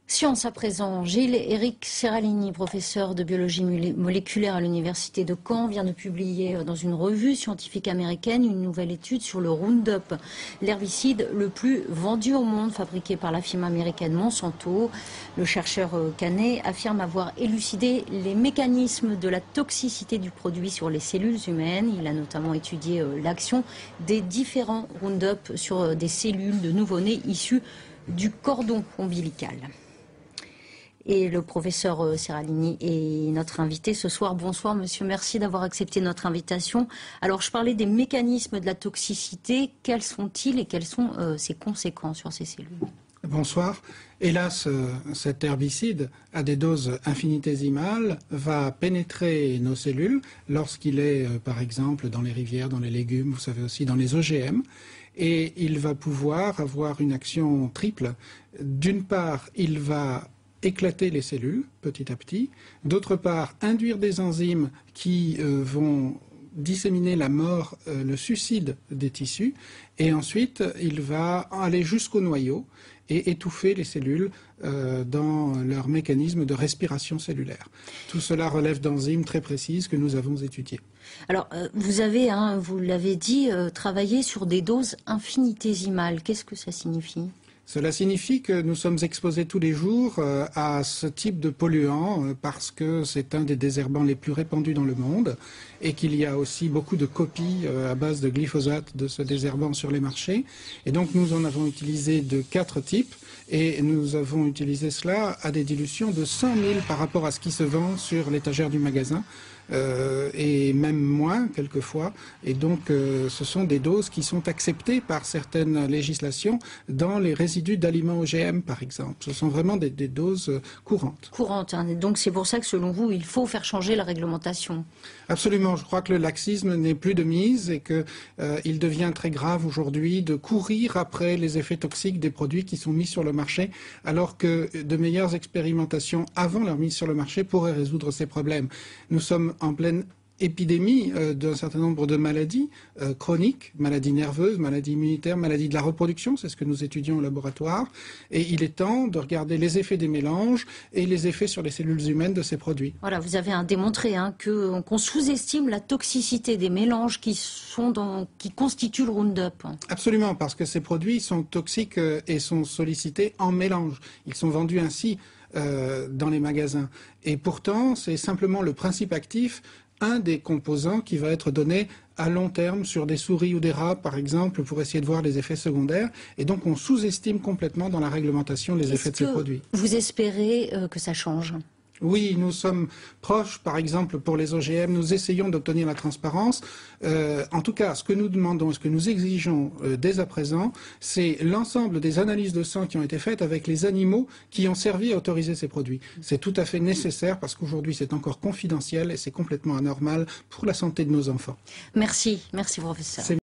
Science à présent. Gilles-Éric Seralini, professeur de biologie moléculaire à l'université de Caen, vient de publier dans une revue scientifique américaine une nouvelle étude sur le Roundup, l'herbicide le plus vendu au monde, fabriqué par la firme américaine Monsanto. Le chercheur canet affirme avoir élucidé les mécanismes de la toxicité du produit sur les cellules humaines. Il a notamment étudié l'action des différents Roundup sur des cellules de nouveau-nés issues du cordon ombilical. Et le professeur Seralini est notre invité ce soir. Bonsoir monsieur, merci d'avoir accepté notre invitation. Alors je parlais des mécanismes de la toxicité. Quels sont-ils et quelles sont ses conséquences sur ces cellules? Bonsoir. Hélas, cet herbicide, à des doses infinitésimales, va pénétrer nos cellules lorsqu'il est, par exemple, dans les rivières, dans les légumes, vous savez aussi dans les OGM. Et il va pouvoir avoir une action triple. D'une part, il va éclater les cellules petit à petit. D'autre part, induire des enzymes qui vont disséminer la mort, le suicide des tissus. Et ensuite, il va aller jusqu'au noyau et étouffer les cellules dans leur mécanisme de respiration cellulaire. Tout cela relève d'enzymes très précises que nous avons étudiées. Alors, vous avez, vous l'avez dit, travaillé sur des doses infinitésimales. Qu'est-ce que ça signifie ? Cela signifie que nous sommes exposés tous les jours à ce type de polluants parce que c'est un des désherbants les plus répandus dans le monde et qu'il y a aussi beaucoup de copies à base de glyphosate de ce désherbant sur les marchés. Et donc nous en avons utilisé de 4 types et nous avons utilisé cela à des dilutions de 100 000 par rapport à ce qui se vend sur l'étagère du magasin. Et même moins quelquefois. Et donc ce sont des doses qui sont acceptées par certaines législations dans les résidus d'aliments OGM par exemple. Ce sont vraiment des doses courantes. Courantes, donc c'est pour ça que selon vous, il faut faire changer la réglementation. Absolument, je crois que le laxisme n'est plus de mise et qu'il devient très grave aujourd'hui de courir après les effets toxiques des produits qui sont mis sur le marché alors que de meilleures expérimentations avant leur mise sur le marché pourraient résoudre ces problèmes. Nous sommes en pleine épidémie d'un certain nombre de maladies chroniques, maladies nerveuses, maladies immunitaires, maladies de la reproduction, c'est ce que nous étudions au laboratoire. Et il est temps de regarder les effets des mélanges et les effets sur les cellules humaines de ces produits. Voilà, vous avez démontré qu'on sous-estime la toxicité des mélanges qui constituent le Roundup. Absolument, parce que ces produits sont toxiques et sont sollicités en mélange. Ils sont vendus ainsi dans les magasins. Et pourtant, c'est simplement le principe actif, un des composants qui va être donné à long terme sur des souris ou des rats, par exemple, pour essayer de voir les effets secondaires. Et donc, on sous-estime complètement dans la réglementation les effets de ces produits. Vous espérez que ça change ? Oui, nous sommes proches, par exemple, pour les OGM, nous essayons d'obtenir la transparence. En tout cas, ce que nous demandons, ce que nous exigeons dès à présent, c'est l'ensemble des analyses de sang qui ont été faites avec les animaux qui ont servi à autoriser ces produits. C'est tout à fait nécessaire parce qu'aujourd'hui, c'est encore confidentiel et c'est complètement anormal pour la santé de nos enfants. Merci, merci professeur.